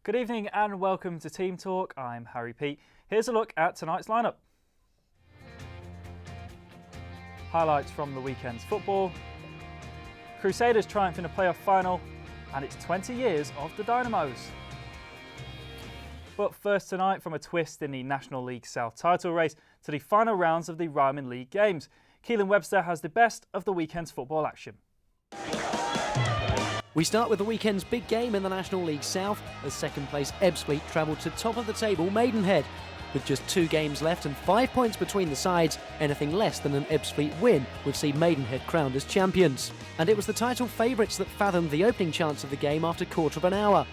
Good evening and welcome to Team Talk. I'm Harry Peet. Here's a look at tonight's lineup. Highlights from the weekend's football. Crusaders triumph in a playoff final, and it's 20 years of the Dynamos. But first tonight, from a twist in the National League South title race to the final rounds of the Ryman League games, Keelan Webster has the best of the weekend's football action. We start with the weekend's big game in the National League South as second place Ebbsfleet travelled to top of the table Maidenhead. With just 2 games left and 5 points between the sides, anything less than an Ebbsfleet win would see Maidenhead crowned as champions. And it was the title favourites that fathomed the opening chance of the game after quarter of an hour.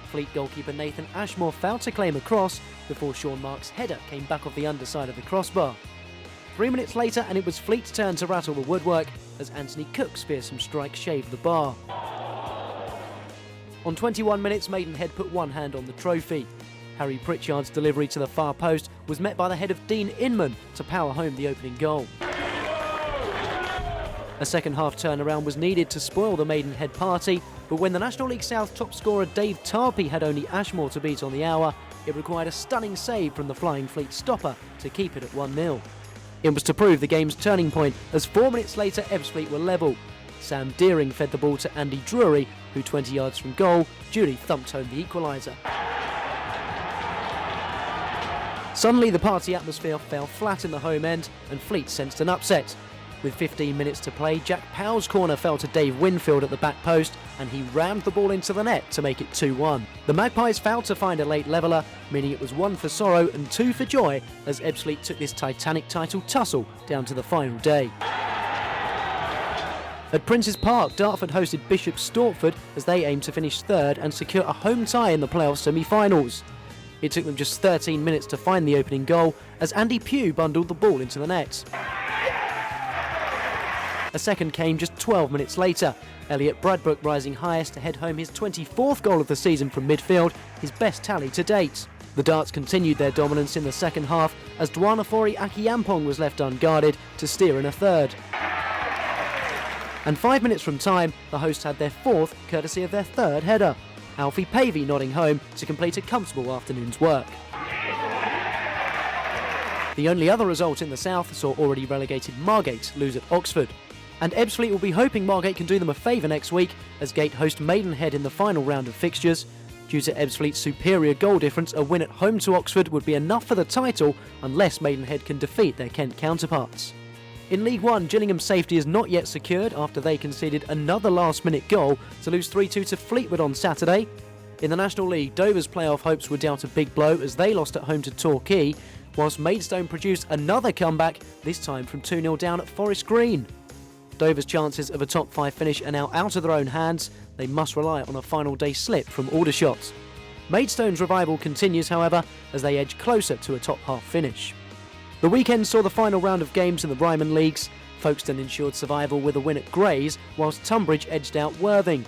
Fleet goalkeeper Nathan Ashmore failed to claim a cross before Sean Marks' header came back off the underside of the crossbar. 3 minutes later and it was Fleet's turn to rattle the woodwork as Anthony Cook's fearsome strike shaved the bar. On 21 minutes, Maidenhead put one hand on the trophy. Harry Pritchard's delivery to the far post was met by the head of Dean Inman to power home the opening goal. A second half turnaround was needed to spoil the Maidenhead party, but when the National League South top scorer Dave Tarpey had only Ashmore to beat on the hour, it required a stunning save from the Flying Fleet stopper to keep it at 1-0. It was to prove the game's turning point as 4 minutes later Ebbsfleet were level. Sam Deering fed the ball to Andy Drury, who 20 yards from goal, duly thumped home the equaliser. Suddenly the party atmosphere fell flat in the home end and Fleet sensed an upset. With 15 minutes to play, Jack Powell's corner fell to Dave Winfield at the back post and he rammed the ball into the net to make it 2-1. The Magpies failed to find a late leveller, meaning it was 1 for sorrow and 2 for joy as Ebbsfleet took this Titanic title tussle down to the final day. At Prince's Park, Dartford hosted Bishop Stortford as they aimed to finish third and secure a home tie in the playoff semi-finals. It took them just 13 minutes to find the opening goal as Andy Pugh bundled the ball into the net. A second came just 12 minutes later, Elliot Bradbrook rising highest to head home his 24th goal of the season from midfield, his best tally to date. The Darts continued their dominance in the second half as Dwanafori Akiampong was left unguarded to steer in a third. And 5 minutes from time, the hosts had their fourth, courtesy of their third header. Alfie Pavey nodding home to complete a comfortable afternoon's work. The only other result in the south saw already relegated Margate lose at Oxford. And Ebbsfleet will be hoping Margate can do them a favour next week as Gate host Maidenhead in the final round of fixtures. Due to Ebbsfleet's superior goal difference, a win at home to Oxford would be enough for the title unless Maidenhead can defeat their Kent counterparts. In League One, Gillingham's safety is not yet secured after they conceded another last-minute goal to lose 3-2 to Fleetwood on Saturday. In the National League, Dover's playoff hopes were dealt a big blow as they lost at home to Torquay, whilst Maidstone produced another comeback, this time from 2-0 down at Forest Green. Dover's chances of a top 5 finish are now out of their own hands. They must rely on a final day slip from Aldershot. Maidstone's revival continues, however, as they edge closer to a top half finish. The weekend saw the final round of games in the Ryman Leagues. Folkestone ensured survival with a win at Grays, whilst Tunbridge edged out Worthing.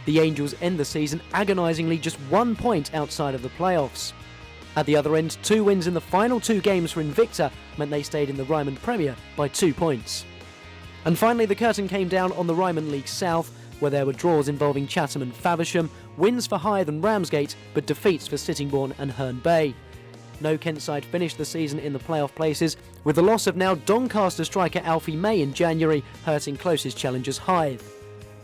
The Angels end the season agonisingly just 1 point outside of the playoffs. At the other end, 2 wins in the final 2 games for Invicta meant they stayed in the Ryman Premier by 2 points. And finally, the curtain came down on the Ryman League South, where there were draws involving Chatham and Faversham, wins for Hythe and Ramsgate, but defeats for Sittingbourne and Herne Bay. No Kent side finished the season in the playoff places, with the loss of now Doncaster striker Alfie May in January hurting closest challengers Hythe.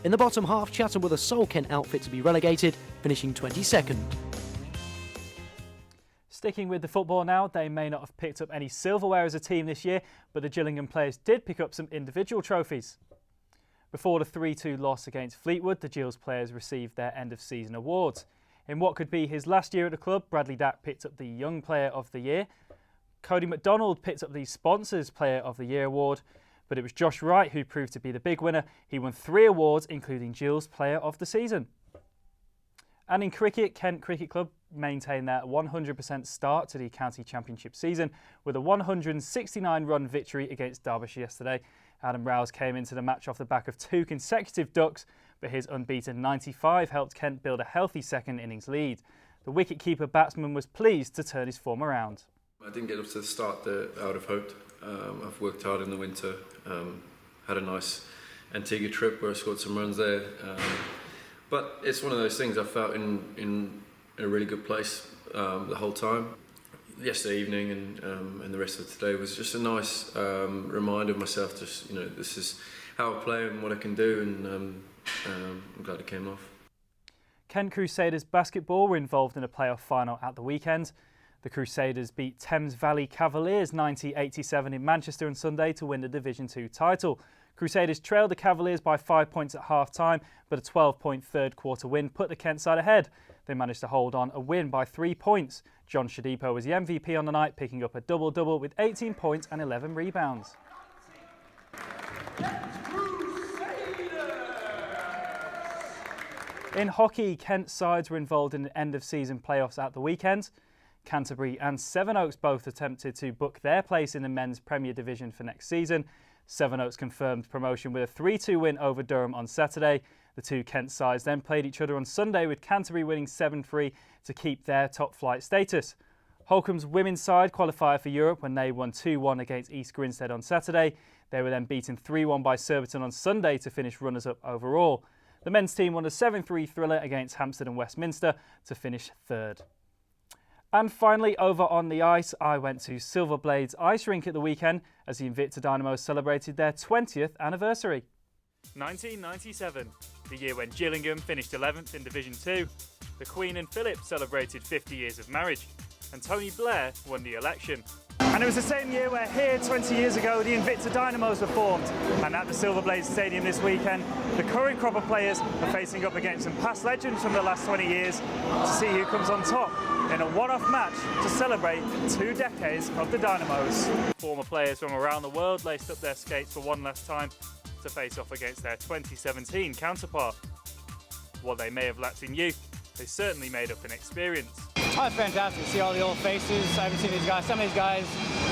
In the bottom half, Chatham were the sole Kent outfit to be relegated, finishing 22nd. Sticking with the football now, they may not have picked up any silverware as a team this year, but the Gillingham players did pick up some individual trophies. Before the 3-2 loss against Fleetwood, the Gills players received their end-of-season awards. In what could be his last year at the club, Bradley Dack picked up the Young Player of the Year. Cody McDonald picked up the Sponsors Player of the Year award, but it was Josh Wright who proved to be the big winner. He won 3 awards, including Gills Player of the Season. And in cricket, Kent Cricket Club maintained their 100% start to the County Championship season with a 169-run victory against Derbyshire yesterday. Adam Rouse came into the match off the back of 2 consecutive ducks, but his unbeaten 95 helped Kent build a healthy second innings lead. The wicket-keeper batsman was pleased to turn his form around. I didn't get up to the start that I would have hoped. I've worked hard in the winter, had a nice Antigua trip where I scored some runs there. But it's one of those things I felt in in a really good place the whole time. Yesterday evening and the rest of today was just a nice reminder of myself. Just this is how I play and what I can do, and I'm glad it came off. Kent Crusaders basketball were involved in a playoff final at the weekend. The Crusaders beat Thames Valley Cavaliers 90-87 in Manchester on Sunday to win the Division 2 title. Crusaders trailed the Cavaliers by 5 points at half-time, but a 12-point third-quarter win put the Kent side ahead. They managed to hold on a win by 3 points. John Shadipo was the MVP on the night, picking up a double-double with 18 points and 11 rebounds. In hockey, Kent sides were involved in the end-of-season playoffs at the weekend. Canterbury and Sevenoaks both attempted to book their place in the men's Premier Division for next season. Sevenoaks confirmed promotion with a 3-2 win over Durham on Saturday. The two Kent sides then played each other on Sunday, with Canterbury winning 7-3 to keep their top-flight status. Holcomb's women's side qualified for Europe when they won 2-1 against East Grinstead on Saturday. They were then beaten 3-1 by Surbiton on Sunday to finish runners-up overall. The men's team won a 7-3 thriller against Hampstead and Westminster to finish third. And finally, over on the ice, I went to Silver Blades Ice Rink at the weekend as the Invicta Dynamos celebrated their 20th anniversary. 1997, the year when Gillingham finished 11th in Division 2. The Queen and Philip celebrated 50 years of marriage, and Tony Blair won the election. And it was the same year where here 20 years ago the Invicta Dynamos were formed, and at the Silver Blades Stadium this weekend the current crop of players are facing up against some past legends from the last 20 years to see who comes on top in a one-off match to celebrate 2 decades of the Dynamos. Former players from around the world laced up their skates for one last time to face off against their 2017 counterpart. While they may have lacked in youth, they certainly made up in experience. Oh, it's fantastic to see all the old faces. I haven't seen these guys. Some of these guys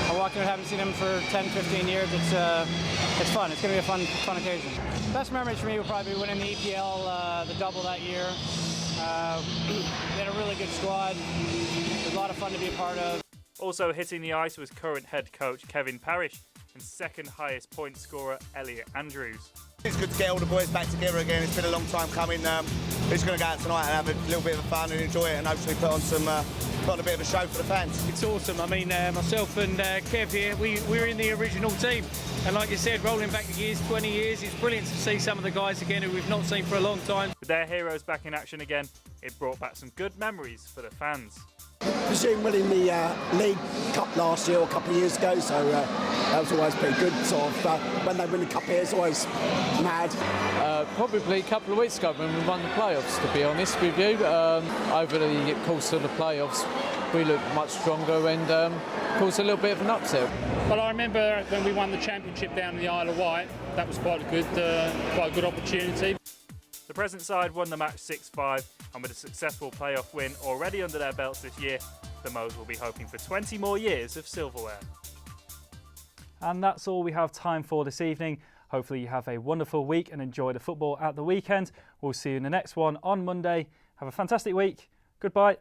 I walked in, haven't seen them for 10, 15 years. It's fun. It's going to be a fun occasion. Best memories for me will probably be winning the EPL, the double that year. We had a really good squad. It was a lot of fun to be a part of. Also hitting the ice was current head coach Kevin Parrish and second highest point scorer Elliot Andrews. It's good to get all the boys back together again. It's been a long time coming. We're just going to go out tonight and have a little bit of fun and enjoy it, and hopefully put on a bit of a show for the fans. It's awesome. I mean, myself and Kev here, we're in the original team. And like you said, rolling back the years, 20 years, it's brilliant to see some of the guys again who we've not seen for a long time. With their heroes back in action again, it brought back some good memories for the fans. Presume winning the League Cup last year or a couple of years ago, so that was always pretty good. Sort of when they win the Cup here, it's always mad. Probably a couple of weeks ago when we won the playoffs, to be honest with you. Over the course of the playoffs, we looked much stronger and caused a little bit of an upset. But I remember when we won the championship down in the Isle of Wight, that was quite a good opportunity. The present side won the match 6-5, and with a successful playoff win already under their belts this year, the Moes will be hoping for 20 more years of silverware. And that's all we have time for this evening. Hopefully you have a wonderful week and enjoy the football at the weekend. We'll see you in the next one on Monday. Have a fantastic week. Goodbye.